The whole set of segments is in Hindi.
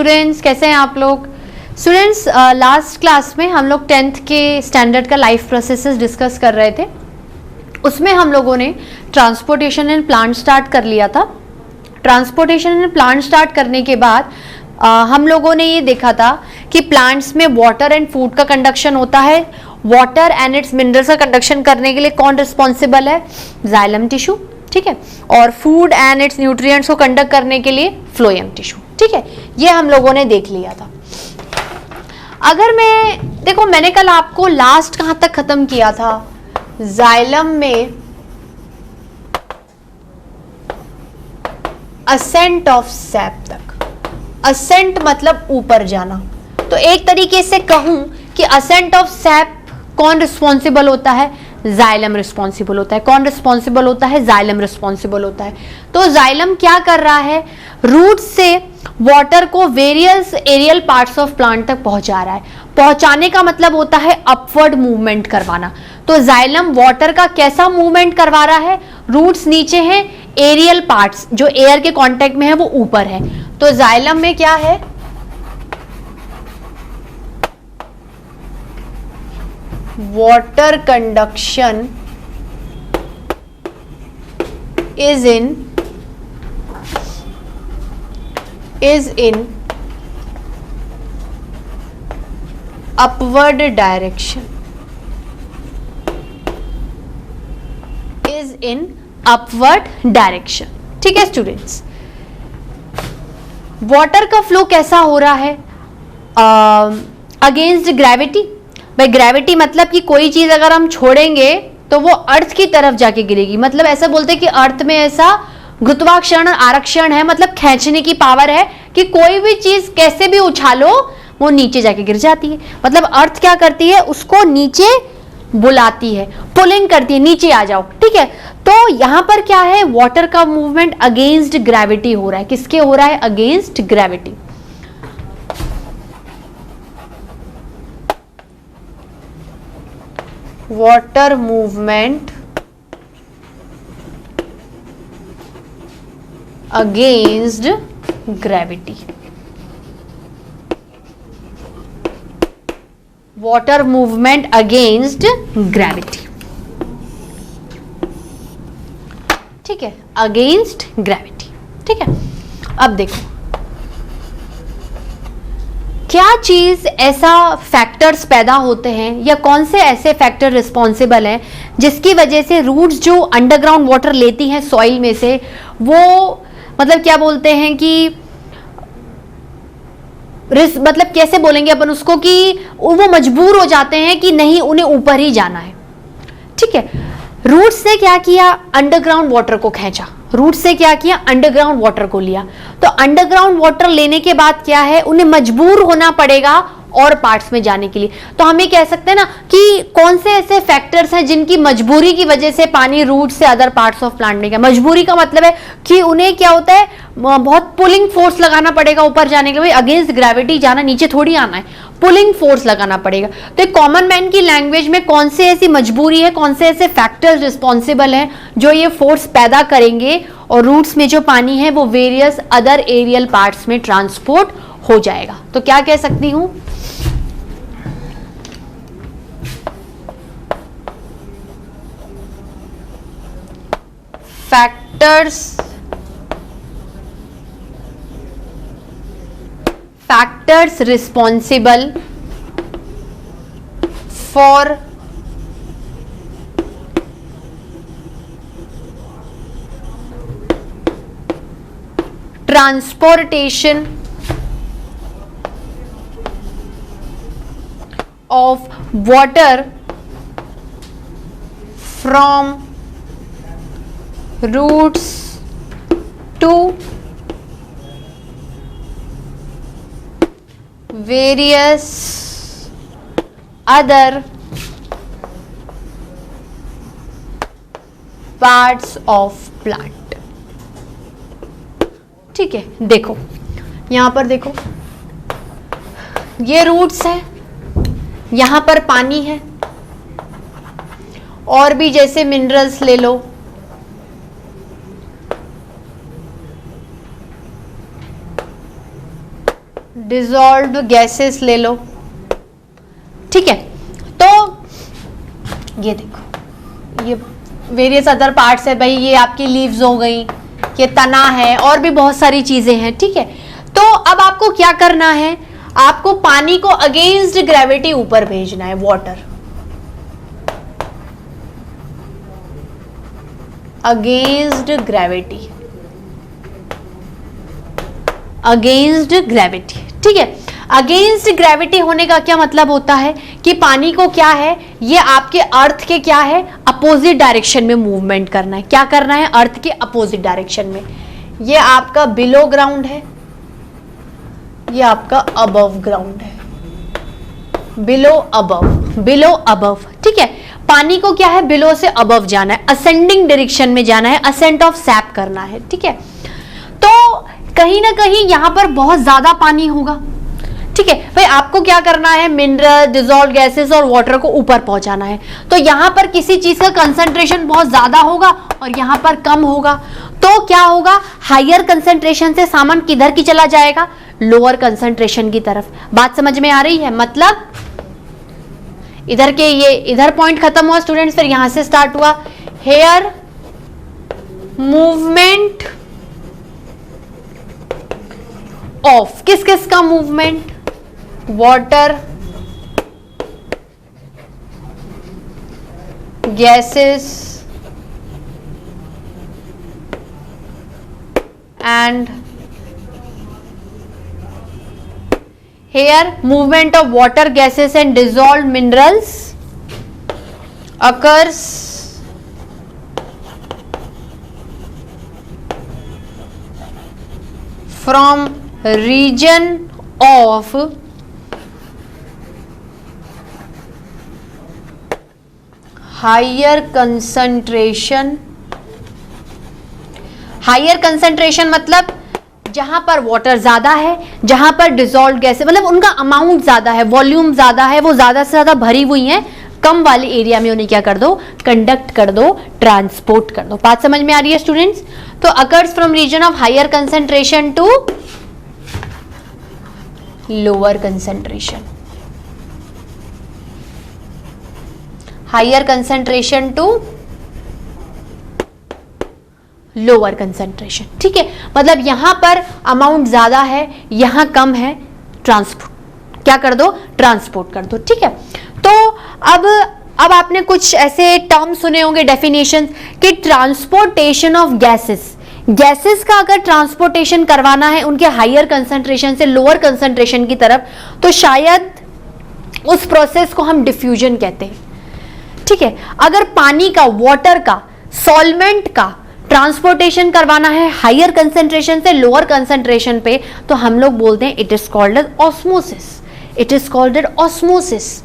स्टूडेंट्स, कैसे हैं आप लोग? स्टूडेंट्स, लास्ट क्लास में हम लोग 10th के स्टैंडर्ड का लाइफ प्रोसेसेस डिस्कस कर रहे थे। उसमें हम लोगों ने ट्रांसपोर्टेशन एंड प्लांट स्टार्ट कर लिया था। ट्रांसपोर्टेशन एंड प्लांट स्टार्ट करने के बाद हम लोगों ने ये देखा था कि प्लांट्स में वाटर एंड फूड का कंडक्शन होता है। वाटर एंड इट्स मिनरल्स का कंडक्शन करने के लिए कौन रिस्पॉन्सिबल है? जाइलम टिश्यू, ठीक है। और फूड एंड इट्स न्यूट्रिएंट्स को कंडक्ट करने के लिए फ्लोएम टिश्यू, ठीक है। ये हम लोगों ने देख लिया था। अगर देखो मैंने कल आपको लास्ट कहां तक खत्म किया था? जाइलम में असेंट ऑफ सैप तक। असेंट मतलब ऊपर जाना। तो एक तरीके से कहूं कि असेंट ऑफ सैप कौन रिस्पॉन्सिबल होता है? जाइलम रिस्पॉन्सिबल होता है। कौन रिस्पॉन्सिबल होता है? जाइलम रिस्पॉन्सिबल होता है। तो जाइलम क्या कर रहा है? रूट से वाटर को various aerial parts of plant तक पहुंचा रहा है। पहुंचाने का मतलब होता है अपवर्ड मूवमेंट करवाना। तो जाइलम वाटर का कैसा मूवमेंट करवा रहा है? रूट्स नीचे हैं, एरियल पार्ट्स जो एयर के कांटेक्ट में है वो ऊपर है। तो जाइलम में क्या है? Water conduction is in upward direction, is in upward direction, ठीक है स्टूडेंट्स। वाटर का फ्लो कैसा हो रहा है? Against gravity. भाई ग्रेविटी मतलब कि कोई चीज अगर हम छोड़ेंगे तो वो अर्थ की तरफ जाके गिरेगी। मतलब ऐसा बोलते हैं कि अर्थ में ऐसा गुरुत्वाकर्षण आरक्षण है, मतलब खींचने की पावर है कि कोई भी चीज कैसे भी उछालो वो नीचे जाके गिर जाती है। मतलब अर्थ क्या करती है? उसको नीचे बुलाती है, पुलिंग करती है, नीचे आ जाओ, ठीक है। तो यहां पर क्या है? वाटर का मूवमेंट अगेंस्ट ग्रेविटी हो रहा है। किसके हो रहा है? Against gravity. Water movement against gravity. Water movement against gravity, ठीक है, अगेंस्ट ग्रेविटी, ठीक है। अब देखो क्या चीज ऐसा फैक्टर्स पैदा होते हैं या कौन से ऐसे फैक्टर रिस्पॉन्सिबल हैं जिसकी वजह से रूट्स जो अंडरग्राउंड वाटर लेती हैं सॉइल में से, वो मतलब क्या बोलते हैं कि मतलब कैसे बोलेंगे अपन उसको कि वो मजबूर हो जाते हैं कि नहीं, उन्हें ऊपर ही जाना है, ठीक है। रूट्स ने क्या किया? अंडरग्राउंड वाटर को खींचा। रूट से क्या किया? अंडरग्राउंड वाटर को लिया। तो अंडरग्राउंड वाटर लेने के बाद क्या है? उन्हें मजबूर होना पड़ेगा और पार्ट्स में जाने के लिए। तो हम ये कह सकते हैं ना कि कौन से ऐसे फैक्टर्स हैं जिनकी मजबूरी की वजह से पानी रूट से अदर पार्ट्स ऑफ प्लांट में गया। मजबूरी का मतलब है कि उन्हें क्या होता है? बहुत पुलिंग फोर्स लगाना पड़ेगा ऊपर जाने के लिए। अगेंस्ट ग्रेविटी जाना, नीचे थोड़ी आना है, पुलिंग फोर्स लगाना पड़ेगा। तो कॉमन मैन की लैंग्वेज में कौन से ऐसी मजबूरी है, कौन से ऐसे फैक्टर्स रिस्पॉन्सिबल हैं जो ये फोर्स पैदा करेंगे और रूट्स में जो पानी है वो वेरियस अदर एरियल पार्ट्स में ट्रांसपोर्ट हो जाएगा। तो क्या कह सकती हूं? Factors responsible for transportation of water from roots to various other parts of plant, ठीक है। देखो यहां पर देखो, ये रूट्स है, यहां पर पानी है, और भी जैसे मिनरल्स ले लो, डिसॉल्व्ड गैसेस ले लो, ठीक है। तो ये देखो, ये वेरियस अदर पार्ट्स है भाई, ये आपकी लीव्स हो गई, ये तना है, और भी बहुत सारी चीजें हैं, ठीक है। तो अब आपको क्या करना है, आपको पानी को अगेंस्ट ग्रेविटी ऊपर भेजना है, water against gravity, against gravity, ठीक है। अगेंस्ट ग्रेविटी होने का क्या मतलब होता है कि पानी को क्या है, ये आपके अर्थ के क्या है, अपोजिट डायरेक्शन में मूवमेंट करना है। क्या करना है, अर्थ के अपोजिट डायरेक्शन में। ये आपका बिलो ग्राउंड है, ये आपका अबव ग्राउंड है, बिलो अबव, बिलो अबव, ठीक है। पानी को क्या है, बिलो से अबव जाना है, असेंडिंग डायरेक्शन में जाना है, असेंट ऑफ सैप करना है, ठीक है। तो कहीं ना कहीं यहां पर बहुत ज्यादा पानी होगा, ठीक है भाई। आपको क्या करना है, मिनरल, डिसॉल्व्ड गैसेस और वाटर को ऊपर पहुंचाना है। तो यहां पर किसी चीज का कंसंट्रेशन बहुत ज्यादा होगा और यहां पर कम होगा, तो क्या होगा, हायर कंसंट्रेशन से सामान किधर की चला जाएगा, लोअर कंसंट्रेशन की तरफ। बात समझ में आ रही है, मतलब इधर के ये इधर पॉइंट खत्म हुआ स्टूडेंट्स, फिर यहां से स्टार्ट हुआ, हेयर मूवमेंट ऑफ, किस किस का movement, water, gases and here movement of water, gases and dissolved minerals occurs from region of higher concentration, higher concentration मतलब जहां पर वाटर ज्यादा है, जहां पर डिसॉल्व गैस, मतलब उनका अमाउंट ज्यादा है, वॉल्यूम ज्यादा है, वो ज्यादा से ज्यादा भरी हुई हैं, कम वाले एरिया में उन्हें क्या कर दो, कंडक्ट कर दो, ट्रांसपोर्ट कर दो। बात समझ में आ रही है स्टूडेंट्स। तो occurs from region of higher concentration to lower concentration, higher concentration to lower concentration, ठीक है। मतलब यहां पर अमाउंट ज्यादा है, यहां कम है, ट्रांसपोर्ट क्या कर दो, ट्रांसपोर्ट कर दो, ठीक है। तो अब आपने कुछ ऐसे टर्म सुने होंगे, डेफिनेशन, कि ट्रांसपोर्टेशन ऑफ गैसेस, गैसेस का अगर ट्रांसपोर्टेशन करवाना है उनके हायर कंसंट्रेशन से लोअर कंसंट्रेशन की तरफ, तो शायद उस प्रोसेस को हम डिफ्यूजन कहते हैं, ठीक है। अगर पानी का, वाटर का, सॉल्वेंट का ट्रांसपोर्टेशन करवाना है हायर कंसंट्रेशन से लोअर कंसंट्रेशन पे, तो हम लोग बोलते हैं it is called as osmosis, it is called as osmosis.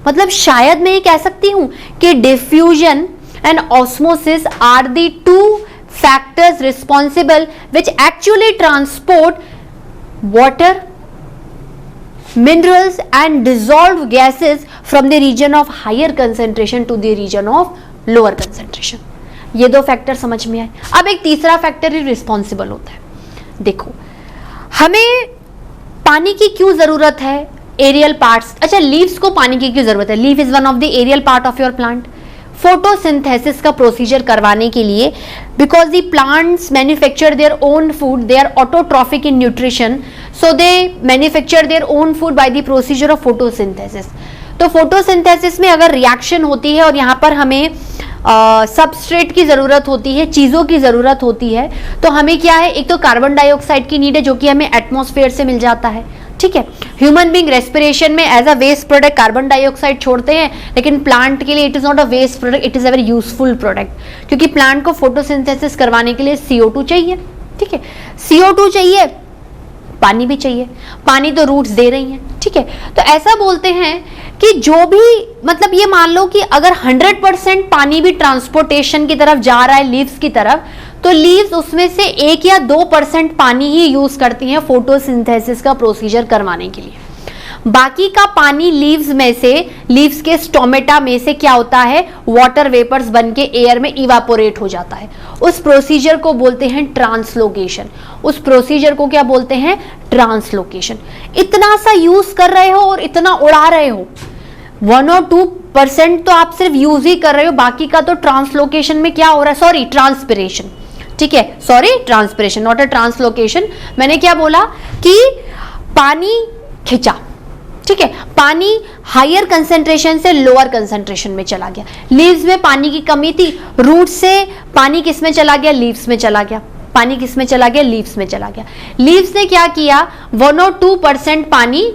मतलब शायद मैं ये कह सकती हूं कि diffusion and osmosis are the two factors responsible which actually transport water, minerals and dissolved gases from the region of higher concentration to the region of lower concentration। ये दो फैक्टर समझ में आए। अब एक तीसरा फैक्टर ही रिस्पॉन्सिबल होता है। देखो, हमें पानी की क्यों जरूरत है, एरियल पार्ट्स, अच्छा लीव्स को पानी की क्यों जरूरत है, leave is one of the aerial part of your plant. Photosynthesis का प्रोसीजर करवाने के लिए, because the plants manufacture their own food, they are autotrophic in nutrition, so they manufacture their own food by the procedure of photosynthesis. तो फोटोसिंथेसिस में अगर रिएक्शन होती है और यहाँ पर हमें सबस्ट्रेट की जरूरत होती है, चीजों की जरूरत होती है, तो हमें क्या है, एक तो कार्बन डाइऑक्साइड की नीड है जो कि हमें एटमॉस्फेयर से मिल जाता है, ठीक है। ह्यूमन बीइंग रेस्पिरेशन में as a waste product carbon dioxide छोड़ते हैं, लेकिन प्लांट के लिए it is not a waste product, it is a very useful product, क्योंकि प्लांट को फोटोसिंथेसिस करवाने के लिए CO2 चाहिए, ठीक है। CO2 चाहिए, पानी भी चाहिए, पानी तो रूट्स दे रही हैं, ठीक है। तो ऐसा बोलते हैं कि जो भी, मतलब ये मान लो कि अगर 100% पानी भी ट्रांसपोर्टेशन की तरफ जा रहा है लीव्स की तरफ, तो लीव्स उसमें से 1 या 2% पानी ही यूज करती हैं फोटोसिंथेसिस का प्रोसीजर करवाने के लिए। बाकी का पानी लीव्स में से, लीव्स के स्टोमेटा में से क्या होता है, वाटर वेपर्स बन के एयर में इवापोरेट हो जाता है। उस प्रोसीजर को बोलते हैं ट्रांसलोकेशन। उस प्रोसीजर को क्या बोलते हैं, ट्रांसलोकेशन। इतना सा यूज कर रहे हो और इतना उड़ा रहे हो, 1 और 2% तो आप सिर्फ यूज ही कर रहे हो, बाकी का तो ट्रांसलोकेशन में क्या हो रहा है, सॉरी ट्रांसपिरेशन, ठीक है, sorry transpiration not a translocation. मैंने क्या बोला कि पानी खिंचा, ठीक है, पानी हायर कंसेंट्रेशन से लोअर कंसेंट्रेशन में चला गया। लीव्स में पानी की कमी थी, रूट से पानी किस में चला गया, लीव्स में चला गया। पानी किस में चला गया, लीव्स में चला गया। लीव्स ने क्या किया, 1 और 2% पानी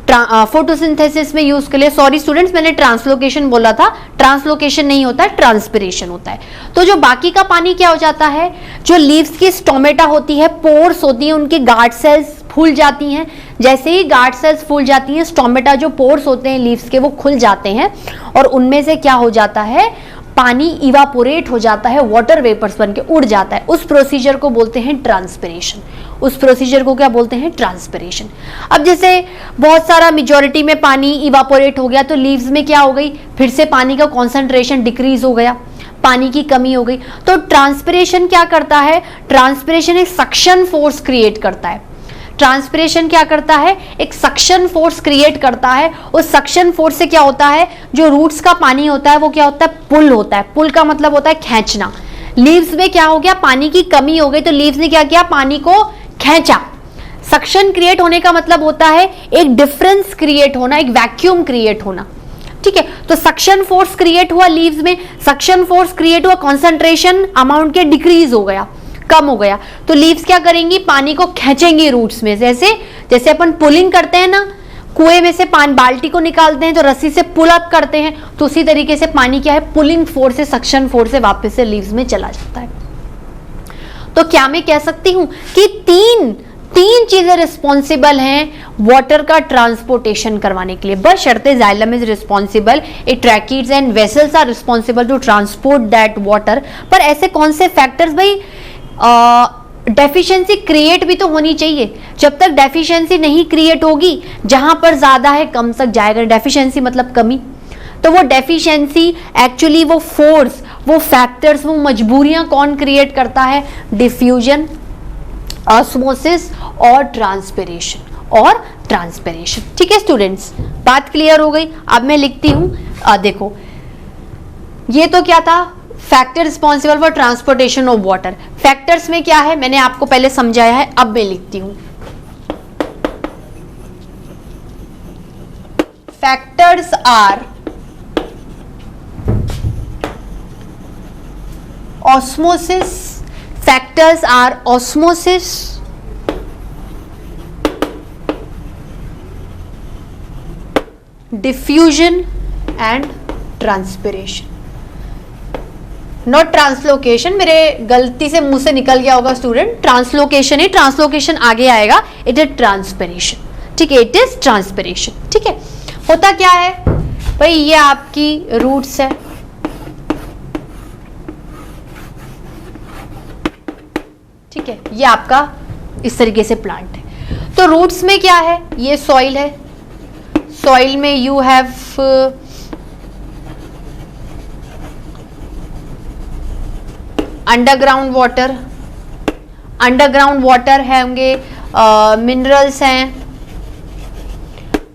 फोटोसिंथेसिस में यूज के लिए, सॉरी स्टूडेंट्स मैंने ट्रांसलोकेशन बोला था, ट्रांसलोकेशन नहीं होता है, ट्रांसपिरेशन होता है। तो जो बाकी का पानी क्या हो जाता है, जो लीव्स की स्टोमेटा होती है, पोर्स होती है, उनकी गार्ड सेल्स फूल जाती हैं। जैसे ही गार्ड सेल्स फूल जाती हैं, स्टोमेटा जो पोर्स होते हैं लीव्स के वो खुल जाते हैं और उनमें से क्या हो जाता है, पानी इवापोरेट हो जाता है, वाटर वेपर्स बन के उड़ जाता है। उस प्रोसीजर को बोलते हैं ट्रांसपिरेशन। उस प्रोसीजर को क्या बोलते हैं, ट्रांसपिरेशन। अब जैसे बहुत सारा मेजॉरिटी में पानी इवापोरेट हो गया तो लीव्स में क्या हो गई, फिर से पानी का कॉन्सेंट्रेशन डिक्रीज हो गया, पानी की कमी हो गई। तो ट्रांसपिरेशन क्या करता है, ट्रांसपिरेशन एक सक्शन फोर्स क्रिएट करता है। ट्रांसपिरेशन क्या करता है, एक सक्शन फोर्स क्रिएट करता है। उस सक्शन फोर्स से क्या होता है, जो रूट्स का पानी होता है वो क्या होता है, पुल होता है। पुल का मतलब होता है खींचना। लीव्स में क्या हो गया, पानी की कमी हो गई तो लीव्स ने क्या किया, पानी को खींचा। सक्शन क्रिएट होने का मतलब होता है एक डिफरेंस क्रिएट होना, एक वैक्यूम क्रिएट होना, ठीक है। तो सक्शन फोर्स क्रिएट हुआ लीव्स में, सक्शन फोर्स क्रिएट हुआ, कॉन्सेंट्रेशन अमाउंट के डिक्रीज हो गया, कम हो गया। तो लीव्स क्या करेंगी, पानी को खींचेंगी रूट्स में। जैसे अपन पुलिंग करते हैं ना, कुएं में से पानी बाल्टी को निकालते हैं तो रस्सी से पुल अप करते हैं, तो उसी तरीके से पानी क्या है, पुलिंग फोर्स से, सक्शन फोर्स से वापस से लीव्स में चला जाता है। तो क्या मैं कह सकती हूं कि तीन चीजें रिस्पॉन्सिबल हैं वाटर का ट्रांसपोर्टेशन करवाने के लिए, बशर्ते xylem is responsible, it tracheids and vessels are responsible to transport that water. पर ऐसे कौन से फैक्टर्स, भाई डेफिशिएंसी क्रिएट भी तो होनी चाहिए। जब तक डेफिशिएंसी नहीं क्रिएट होगी, जहां पर ज्यादा है कम तक जाएगा। डेफिशिएंसी मतलब कमी। तो वो डेफिशिएंसी एक्चुअली वो फोर्स, वो फैक्टर्स, वो मजबूरियां कौन क्रिएट करता है, डिफ्यूजन, ऑस्मोसिस और ट्रांसपिरेशन। ठीक है स्टूडेंट्स, बात क्लियर हो गई। अब मैं लिखती हूं, देखो ये तो क्या था, factor responsible for transportation of water. Factors में क्या है मैंने आपको पहले समझाया है, अब मैं लिखती हूं। Factors are osmosis, factors are osmosis, diffusion and transpiration, not translocation. मेरे गलती से मुंह से निकल गया होगा स्टूडेंट, ट्रांसलोकेशन ही, ट्रांसलोकेशन आगे आएगा, इट इज ट्रांसपिरेशन। ठीक है, इट इज ट्रांसपिरेशन। ठीक है, होता क्या है भाई, ये आपकी रूट्स है, ठीक है, ये आपका इस तरीके से प्लांट है। तो रूट्स में क्या है, ये सॉइल है, सॉइल में you have underground water, underground water है, होंगे मिनरल्स हैं,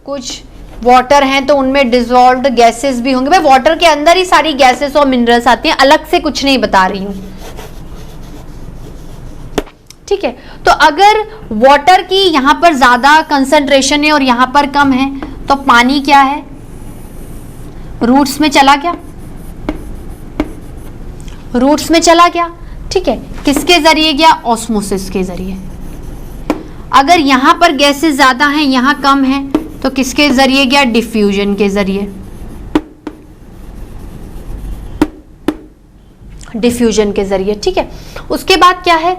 कुछ वाटर हैं तो उनमें डिजॉल्व्ड गैसेस भी होंगे। भाई वाटर के अंदर ही सारी गैसेस और मिनरल्स आती हैं, अलग से कुछ नहीं बता रही हूं। ठीक है, तो अगर वाटर की यहां पर ज्यादा कंसंट्रेशन है और यहां पर कम है, तो पानी क्या है, रूट्स में चला गया, रूट्स में चला गया। ठीक है, किसके जरिए गया, ऑस्मोसिस के जरिए। अगर यहां पर गैसेस ज्यादा हैं, यहां कम है, तो किसके जरिए गया, डिफ्यूजन के जरिए, डिफ्यूजन के जरिए। ठीक है, उसके बाद क्या है,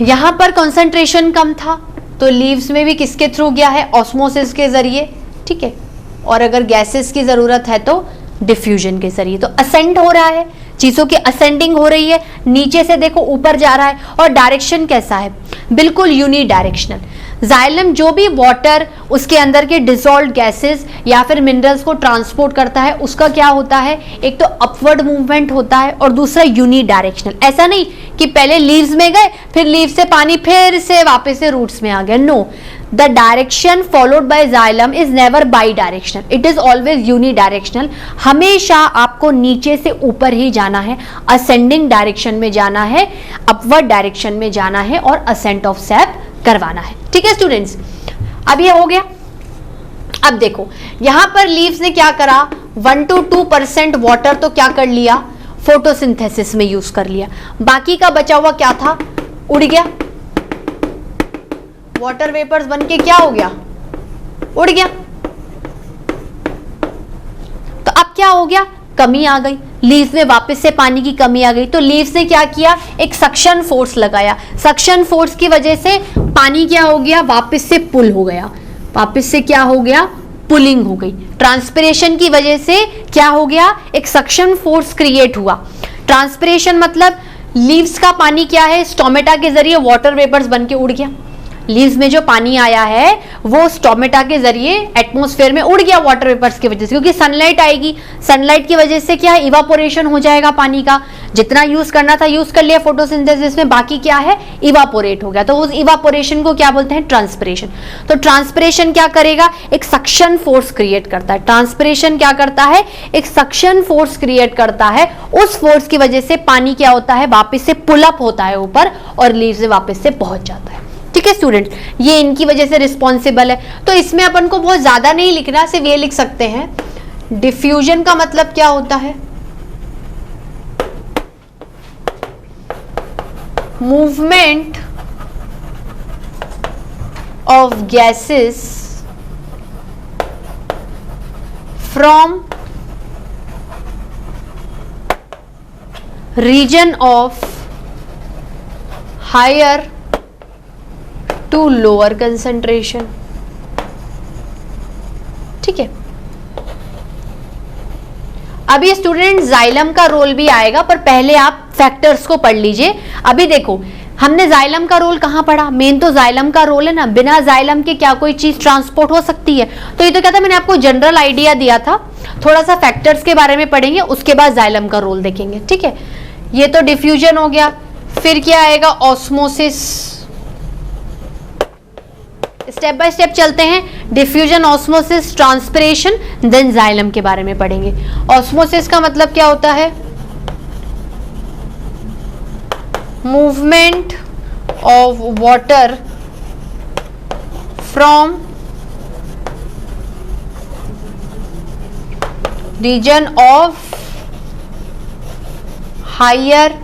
यहां पर कंसंट्रेशन कम था तो लीव्स में भी किसके थ्रू गया है, ऑस्मोसिस के जरिए। ठीक है, और अगर गैसेस की जरूरत है तो डिफ्यूजन के जरिए। तो असेंड हो रहा है, चीजों की असेंडिंग हो रही है, नीचे से देखो ऊपर जा रहा है। और डायरेक्शन कैसा है, बिल्कुल यूनी डायरेक्शनल। जाइलम जो भी वाटर, उसके अंदर के डिसॉल्व्ड गैसेस या फिर मिनरल्स को ट्रांसपोर्ट करता है, उसका क्या होता है, एक तो अपवर्ड मूवमेंट होता है और दूसरा यूनि डायरेक्शनल। ऐसा नहीं कि पहले लीव्स में गए, फिर लीव्स से पानी फिर से वापस से रूट्स में आ गया। No, the direction followed by xylem is never bidirectional, it is always unidirectional. हमेशा आपको नीचे से ऊपर ही जाना है, असेंडिंग डायरेक्शन में जाना है, अपवर्ड डायरेक्शन में जाना है और असेंट ऑफ सैप करवाना है। ठीक है स्टूडेंट्स, अब ये हो गया। अब देखो यहां पर लीव्स ने क्या करा, 1 to 2% वाटर तो क्या कर लिया, फोटोसिंथेसिस में यूज कर लिया। बाकी का बचा हुआ क्या था, उड़ गया, वाटर वेपर्स बन के क्या हो गया, उड़ गया। तो अब क्या हो गया, कमी आ गई, लीव्स में वापस से पानी की कमी आ गई। तो लीव्स ने क्या किया, एक सक्शन फोर्स लगाया। सक्शन फोर्स की वजह से पानी क्या हो गया, वापस से पुल हो गया, वापस से क्या हो गया, पुलिंग हो गई। ट्रांसपिरेशन की वजह से क्या हो गया, एक सक्शन फोर्स क्रिएट हुआ। ट्रांसपिरेशन मतलब लीव्स का पानी क्या है, स्टोमेटा के जरिए वाटर वेपर्स बन के उड़ गया। लीव्स में जो पानी आया है वो स्टोमेटा के जरिए एटमॉस्फेयर में उड़ गया वाटर वेपर्स की वजह से, क्योंकि सनलाइट आएगी, सनलाइट की वजह से क्या है, इवापोरेशन हो जाएगा पानी का। जितना यूज करना था यूज कर लिया फोटोसिंथेसिस में, बाकी क्या है, इवापोरेट हो गया। तो उस इवापोरेशन को क्या बोलते हैं, ट्रांसपिरेशन। तो ट्रांसपिरेशन क्या करेगा, एक सक्शन फोर्स क्रिएट करता है। ट्रांसपिरेशन क्या करता है, एक सक्शन फोर्स क्रिएट करता है। उस फोर्स की वजह से पानी क्या होता है, वापस से पुल अप होता है ऊपर और लीव्स से वापस से पहुंच जाता है। ठीक है स्टूडेंट्स, ये इनकी वजह से रिस्पॉन्सिबल है। तो इसमें अपन को बहुत ज्यादा नहीं लिखना, सिर्फ ये लिख सकते हैं डिफ्यूजन का मतलब क्या होता है, movement of gases from region of higher to lower concentration. ठीक है, अभी स्टूडेंट जाइलम का रोल भी आएगा, पर पहले आप फैक्टर्स को पढ़ लीजिए। अभी देखो हमने जाइलम का रोल कहां पढ़ा, मेन तो जाइलम का रोल है ना, बिना जाइलम के क्या कोई चीज ट्रांसपोर्ट हो सकती है। तो ये तो क्या था, मैंने आपको जनरल आइडिया दिया था, थोड़ा सा फैक्टर्स के बारे में पढ़ेंगे, उसके बाद जाइलम का रोल देखेंगे। ठीक है, ये तो डिफ्यूजन हो गया, फिर क्या आएगा, ऑस्मोसिस। स्टेप बाय स्टेप चलते हैं, diffusion, osmosis, transpiration, then xylem के बारे में पढ़ेंगे। ऑस्मोसिस का मतलब क्या होता है, movement of water from region of higher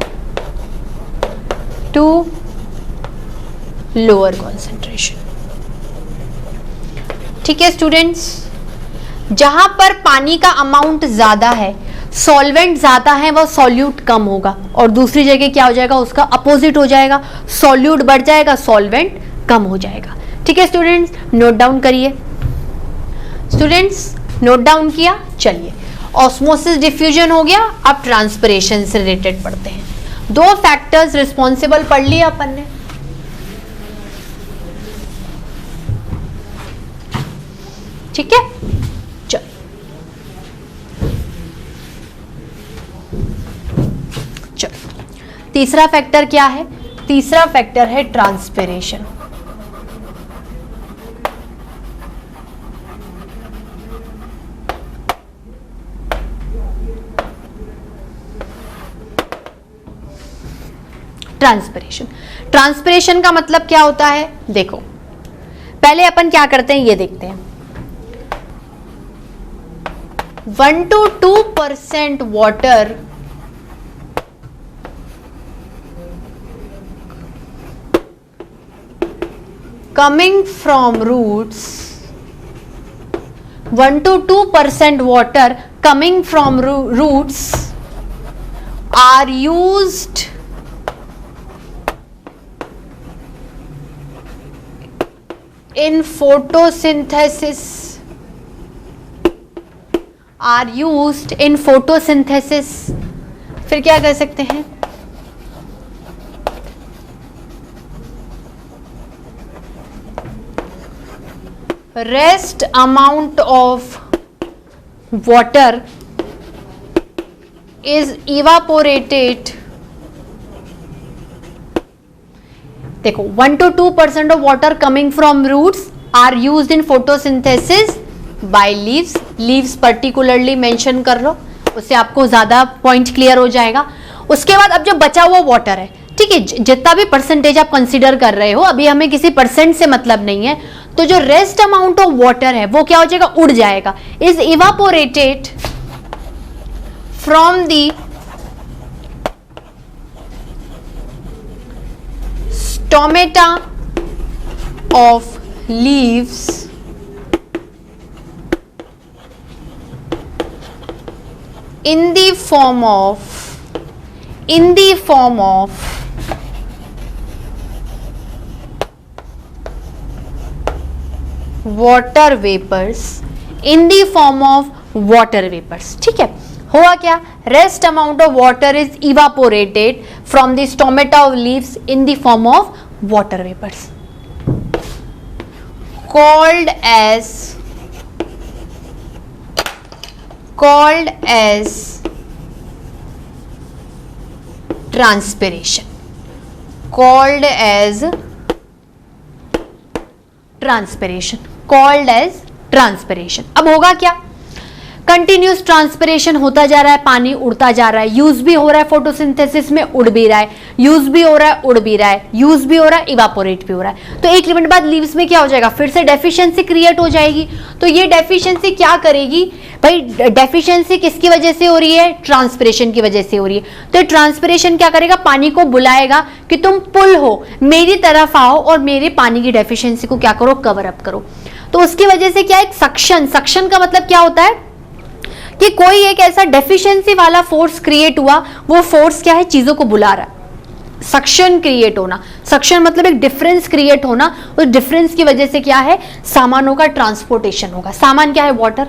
to lower concentration. ठीक है स्टूडेंट्स, जहां पर पानी का अमाउंट ज्यादा है, सॉल्वेंट ज्यादा है, वह सॉल्यूट कम होगा, और दूसरी जगह क्या हो जाएगा, उसका अपोजिट हो जाएगा, सॉल्यूट बढ़ जाएगा, सॉल्वेंट कम हो जाएगा। ठीक है स्टूडेंट्स, नोट डाउन करिए। स्टूडेंट्स नोट डाउन किया, चलिए ऑस्मोसिस डिफ्यूजन हो गया, अब ट्रांसपिरेशन से रिलेटेड पढ़ते हैं। दो फैक्टर्स रिस्पॉन्सिबल पढ़ लिए अपन ने। ठीक है, चलो चलो तीसरा फैक्टर क्या है, तीसरा फैक्टर है ट्रांसपिरेशन। ट्रांसपिरेशन, ट्रांसपिरेशन का मतलब क्या होता है, देखो पहले अपन क्या करते हैं ये देखते हैं। 1 to 2% water coming from roots, 1 to 2% water coming from roots are used in photosynthesis, are used in photosynthesis। फिर क्या कर सकते हैं, rest amount of water is evaporated, देखो 1 to 2% of water coming from roots are used in photosynthesis by leaves. leaves particularly mention कर लो, उससे आपको ज्यादा पॉइंट क्लियर हो जाएगा. उसके बाद अब जो बचा हुआ वाटर है, ठीक है, जितना भी परसेंटेज आप कंसीडर कर रहे हो, अभी हमें किसी परसेंट से मतलब नहीं है, तो जो रेस्ट अमाउंट ऑफ वाटर है वो क्या हो जाएगा, उड़ जाएगा. Is evaporated from the stomata of leaves in the form of water vapors, in the form of water vapors. ठीक है, हुआ क्या, rest amount of water is evaporated from the stomata of leaves in the form of water vapours, called as transpiration, called as transpiration. अब होगा क्या, कंटिन्यूस ट्रांसपिरेशन होता जा रहा है, पानी उड़ता जा रहा है, यूज भी हो रहा है फोटोसिंथेसिस में, उड़ भी रहा है, यूज भी हो रहा है, उड़ भी रहा है, यूज भी हो रहा है, इवापोरेट भी हो रहा है. तो एक लिमिट बाद लीव्स में क्या हो जाएगा, फिर से डेफिशिएंसी क्रिएट हो जाएगी. तो ये डेफिशिएंसी क्या करेगी भाई, डेफिशिएंसी किसकी वजह से हो रही है, ट्रांसपिरेशन की वजह से हो रही है. तो ट्रांसपिरेशन क्या करेगा, पानी को बुलाएगा कि तुम पुल हो, मेरी तरफ आओ और मेरे पानी की डेफिशिएंसी को क्या करो, कवर अप करो. तो उसकी वजह से क्या, एक सक्शन का मतलब क्या होता है कि कोई एक ऐसा डेफिशिएंसी वाला फोर्स क्रिएट हुआ, वो फोर्स क्या है, चीजों को बुला रहा है. सक्शन क्रिएट होना, सक्शन मतलब एक डिफरेंस क्रिएट होना, उस डिफरेंस की वजह से क्या है, सामानों का ट्रांसपोर्टेशन होगा. सामान क्या है, वाटर,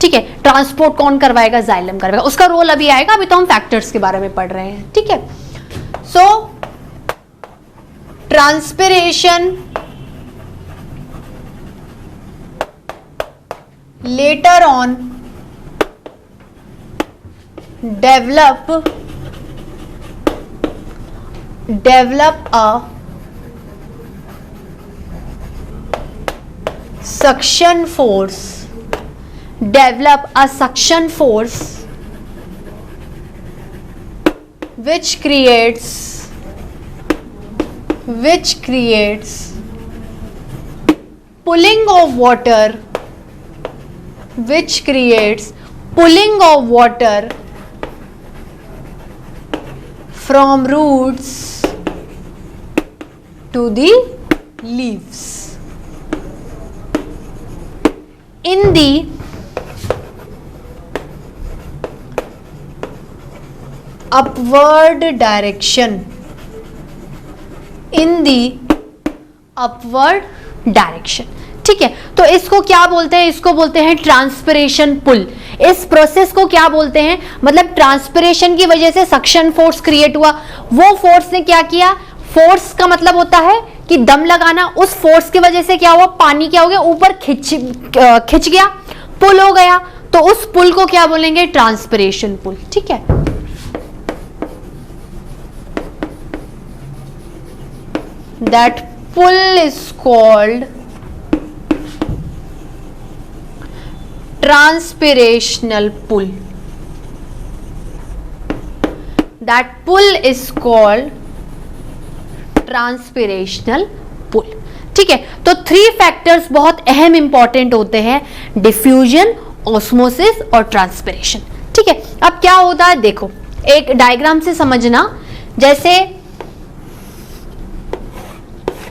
ठीक है, ट्रांसपोर्ट कौन करवाएगा, जाइलम करवाएगा. उसका रोल अभी आएगा, अभी तो हम फैक्टर्स के बारे में पढ़ रहे हैं. ठीक है, so transpiration later on develop a suction force, which creates pulling of water from roots to the leaves in the upward direction. ठीक है, तो इसको क्या बोलते हैं, इसको बोलते हैं ट्रांसपिरेशन पुल. इस प्रोसेस को क्या बोलते हैं, मतलब ट्रांसपिरेशन की वजह से सक्शन फोर्स क्रिएट हुआ. वो फोर्स ने क्या किया, फोर्स का मतलब होता है कि दम लगाना. उस फोर्स की वजह से क्या हुआ, पानी क्या हो गया, ऊपर खिंच गया, पुल हो गया. तो उस पुल को क्या बोलेंगे, ट्रांसपिरेशन पुल. ठीक है, that pull is called transpirational pull. That pull is called transpirational pull. ठीक है, तो 3 फैक्टर्स बहुत अहम इंपॉर्टेंट होते हैं, डिफ्यूजन, ऑस्मोसिस और ट्रांसपिरेशन. ठीक है, अब क्या होता है, देखो एक डायग्राम से समझना. जैसे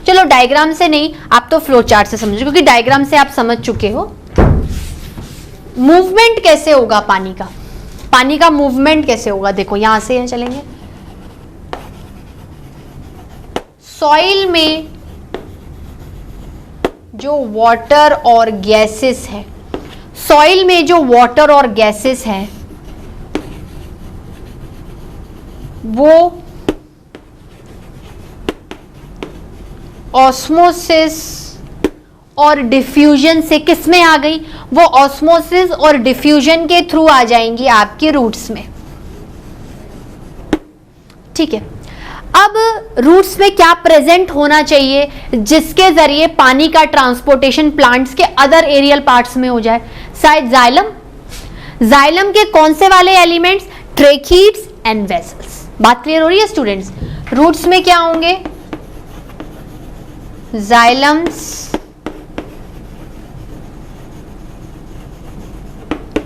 चलो डायग्राम से नहीं, आप तो फ्लो चार्ट से समझो, क्योंकि डायग्राम से आप समझ चुके हो. मूवमेंट कैसे होगा पानी का मूवमेंट कैसे होगा, देखो यहां से यहाँ चलेंगे. सॉइल में जो वाटर और गैसेस है, वो ऑस्मोसिस और डिफ्यूजन से किस में आ गई, वो ऑस्मोसिस और डिफ्यूजन के थ्रू आ जाएंगी आपकी रूट्स में। ठीक है, अब रूट्स में क्या प्रेजेंट होना चाहिए जिसके जरिए पानी का ट्रांसपोर्टेशन प्लांट्स के अदर एरियल पार्ट्स में हो जाए? शायद जाइलम। जाइलम के कौन से वाले एलिमेंट्स? Tracheids and vessels. बात क्लियर हो रही है स्टूडेंट्स? रूट्स में क्या होंगे? Xylems,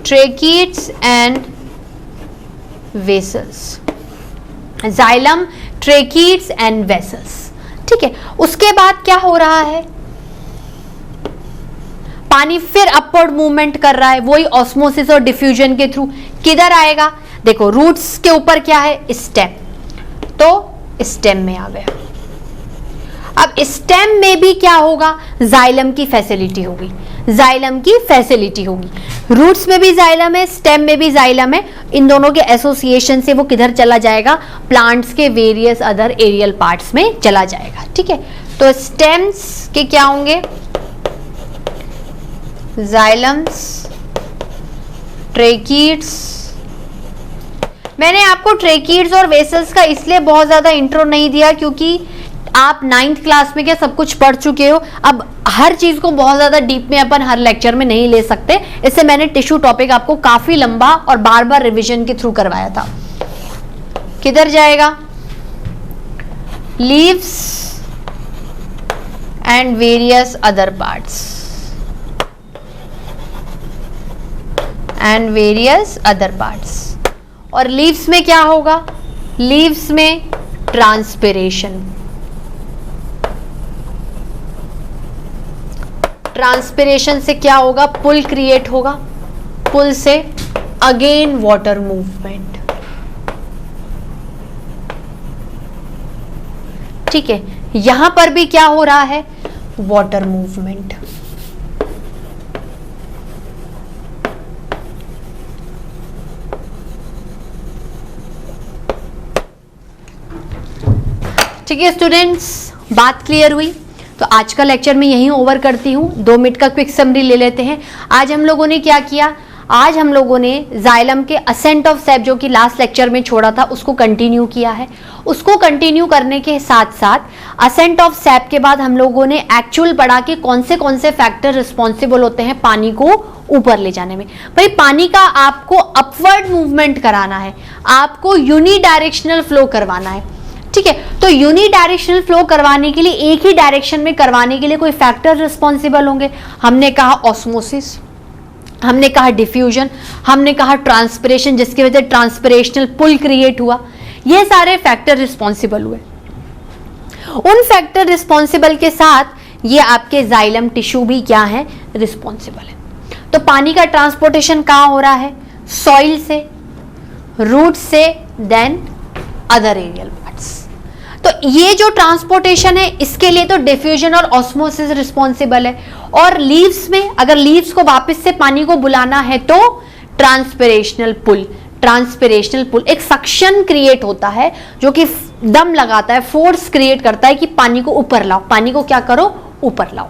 tracheids and vessels. Xylem, tracheids and vessels. ठीक है, उसके बाद क्या हो रहा है? पानी फिर अपवर्ड मूवमेंट कर रहा है, वही ऑस्मोसिस और डिफ्यूजन के थ्रू। किधर आएगा? देखो रूट्स के ऊपर क्या है? स्टेम, तो स्टेम में आ गया। अब स्टेम में भी क्या होगा? जाइलम की फैसिलिटी होगी, जाइलम की फैसिलिटी होगी। रूट्स में भी जाइलम है, स्टेम में भी जाइलम है। इन दोनों के एसोसिएशन से वो किधर चला जाएगा? प्लांट्स के वेरियस अदर एरियल पार्ट्स में चला जाएगा। ठीक है, तो स्टेम्स के क्या होंगे? Xylems, tracheids. मैंने आपको ट्रेकीड्स और वेसल्स का इसलिए बहुत ज्यादा इंट्रो नहीं दिया क्योंकि आप 9th क्लास में क्या सब कुछ पढ़ चुके हो। अब हर चीज को बहुत ज्यादा डीप में अपन हर लेक्चर में नहीं ले सकते, इससे मैंने टिश्यू टॉपिक आपको काफी लंबा और बार बार रिवीजन के थ्रू करवाया था। किधर जाएगा? Leaves and various other parts, and various other parts. और लीव्स में क्या होगा? लीव्स में ट्रांसपिरेशन। ट्रांसपिरेशन से क्या होगा? पुल क्रिएट होगा, पुल से अगेन वाटर मूवमेंट। ठीक है, यहां पर भी क्या हो रहा है? Water movement. ठीक है स्टूडेंट्स, बात क्लियर हुई? तो आज का लेक्चर मैं यहीं ओवर करती हूँ। 2 मिनट का क्विक समरी ले लेते हैं। आज हम लोगों ने क्या किया? आज हम लोगों ने जाइलम के असेंट ऑफ सैप जो कि लास्ट लेक्चर में छोड़ा था उसको कंटिन्यू किया है। उसको कंटिन्यू करने के साथ साथ असेंट ऑफ सैप के बाद हम लोगों ने एक्चुअल पढ़ा कि कौन से फैक्टर रिस्पॉन्सिबल होते हैं पानी को ऊपर ले जाने में। भाई पानी का आपको अपवर्ड मूवमेंट कराना है, आपको यूनिडायरेक्शनल फ्लो करवाना है। ठीक है, तो यूनिडायरेक्शनल फ्लो करवाने के लिए, एक ही डायरेक्शन में करवाने के लिए कोई फैक्टर रिस्पॉन्सिबल होंगे। हमने कहा ऑस्मोसिस, हमने कहा डिफ्यूजन, हमने कहा ट्रांसपिरेशन जिसकी वजह से ट्रांसपिरेशनल पुल क्रिएट हुआ। ये सारे फैक्टर रिस्पॉन्सिबल हुए। उन फैक्टर रिस्पॉन्सिबल के साथ ये आपके जाइलम टिश्यू भी क्या है? रिस्पॉन्सिबल है। तो पानी का ट्रांसपोर्टेशन कहाँ हो रहा है? सॉइल से, रूट से, देन अदर एरियल पार्ट्स। तो ये जो ट्रांसपोर्टेशन है इसके लिए तो डिफ्यूजन और ऑस्मोसिस रिस्पॉन्सिबल है। और लीव्स में अगर लीव्स को वापस से पानी को बुलाना है तो ट्रांसपिरेशनल पुल। ट्रांसपिरेशनल पुल एक सक्शन क्रिएट होता है जो कि दम लगाता है, फोर्स क्रिएट करता है कि पानी को ऊपर लाओ, पानी को क्या करो? ऊपर लाओ।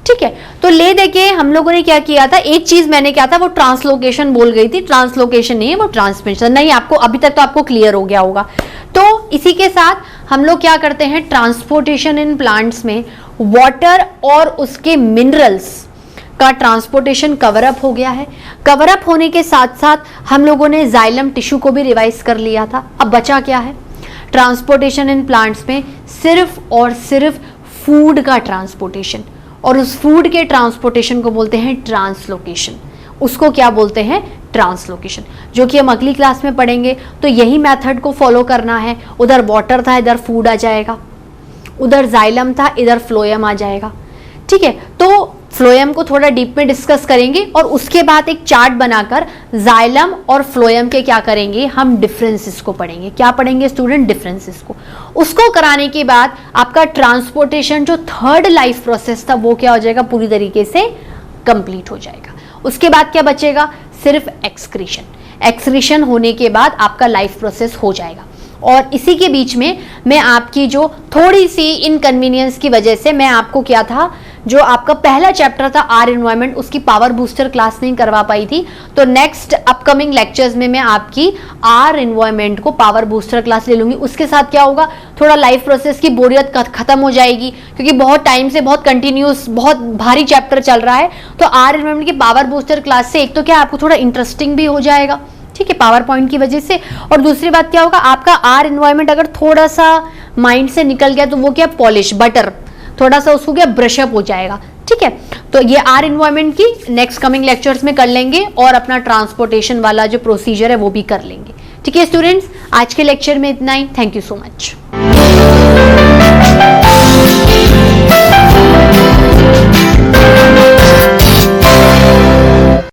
ठीक है, तो ले देके हम लोगों ने क्या किया था? एक चीज मैंने क्या था, वो ट्रांसलोकेशन बोल गई थी। ट्रांसलोकेशन नहीं है, वो ट्रांसमिशन। नहीं, आपको अभी तक तो आपको क्लियर हो गया होगा। तो इसी के साथ हम लोग क्या करते हैं? ट्रांसपोर्टेशन इन प्लांट्स में वाटर और उसके मिनरल्स का ट्रांसपोर्टेशन कवर अप हो गया है। कवर अप होने के साथ साथ हम लोगों ने जाइलम टिश्यू को भी रिवाइज कर लिया था। अब बचा क्या है? ट्रांसपोर्टेशन इन प्लांट्स में सिर्फ और सिर्फ फूड का ट्रांसपोर्टेशन, और उस फूड के ट्रांसपोर्टेशन को बोलते हैं ट्रांसलोकेशन। उसको क्या बोलते हैं? ट्रांसलोकेशन, जो कि हम अगली क्लास में पढ़ेंगे। तो यही मेथड को फॉलो करना है। उधर वाटर था, इधर फूड आ जाएगा, उधर जाइलम था, इधर फ्लोएम आ जाएगा। ठीक है, तो फ्लोएम को थोड़ा डीप में डिस्कस करेंगे और उसके बाद एक चार्ट बनाकर जाइलम और फ्लोएम के क्या करेंगे? हम डिफरेंसेस को पढ़ेंगे। क्या पढ़ेंगे स्टूडेंट? डिफरेंसेस को। उसको कराने के बाद आपका ट्रांसपोर्टेशन जो थर्ड लाइफ प्रोसेस था वो क्या हो जाएगा? पूरी तरीके से कंप्लीट हो जाएगा। उसके बाद क्या बचेगा? सिर्फ एक्सक्रीशन। एक्सक्रीशन होने के बाद आपका लाइफ प्रोसेस हो जाएगा। और इसी के बीच में मैं आपकी जो थोड़ी सी इनकन्वीनियंस की वजह से मैं आपको क्या था, जो आपका पहला चैप्टर था आर एनवायरमेंट, उसकी पावर बूस्टर क्लास नहीं करवा पाई थी, तो नेक्स्ट अपकमिंग लेक्चर्स में मैं आपकी आर एनवायरमेंट को पावर बूस्टर क्लास ले लूंगी। उसके साथ क्या होगा, थोड़ा लाइफ प्रोसेस की बोरियत खत्म हो जाएगी, क्योंकि बहुत टाइम से बहुत कंटिन्यूस बहुत भारी चैप्टर चल रहा है। तो आर एनवायरमेंट की पावर बूस्टर क्लास से एक तो क्या आपको थोड़ा इंटरेस्टिंग भी हो जाएगा, ठीक है, पावर पॉइंट की वजह से। और दूसरी बात क्या होगा, आपका आर एनवायरमेंट अगर थोड़ा सा माइंड से निकल गया तो वो क्या पॉलिश बटर थोड़ा सा उसको क्या ब्रशअप हो जाएगा, ठीक है। तो ये आर एनवायरमेंट की नेक्स्ट कमिंग लेक्चर्स में कर लेंगे और अपना ट्रांसपोर्टेशन वाला जो प्रोसीजर है वो भी कर लेंगे, ठीक है स्टूडेंट्स। आज के लेक्चर में इतना ही, थैंक यू सो मच।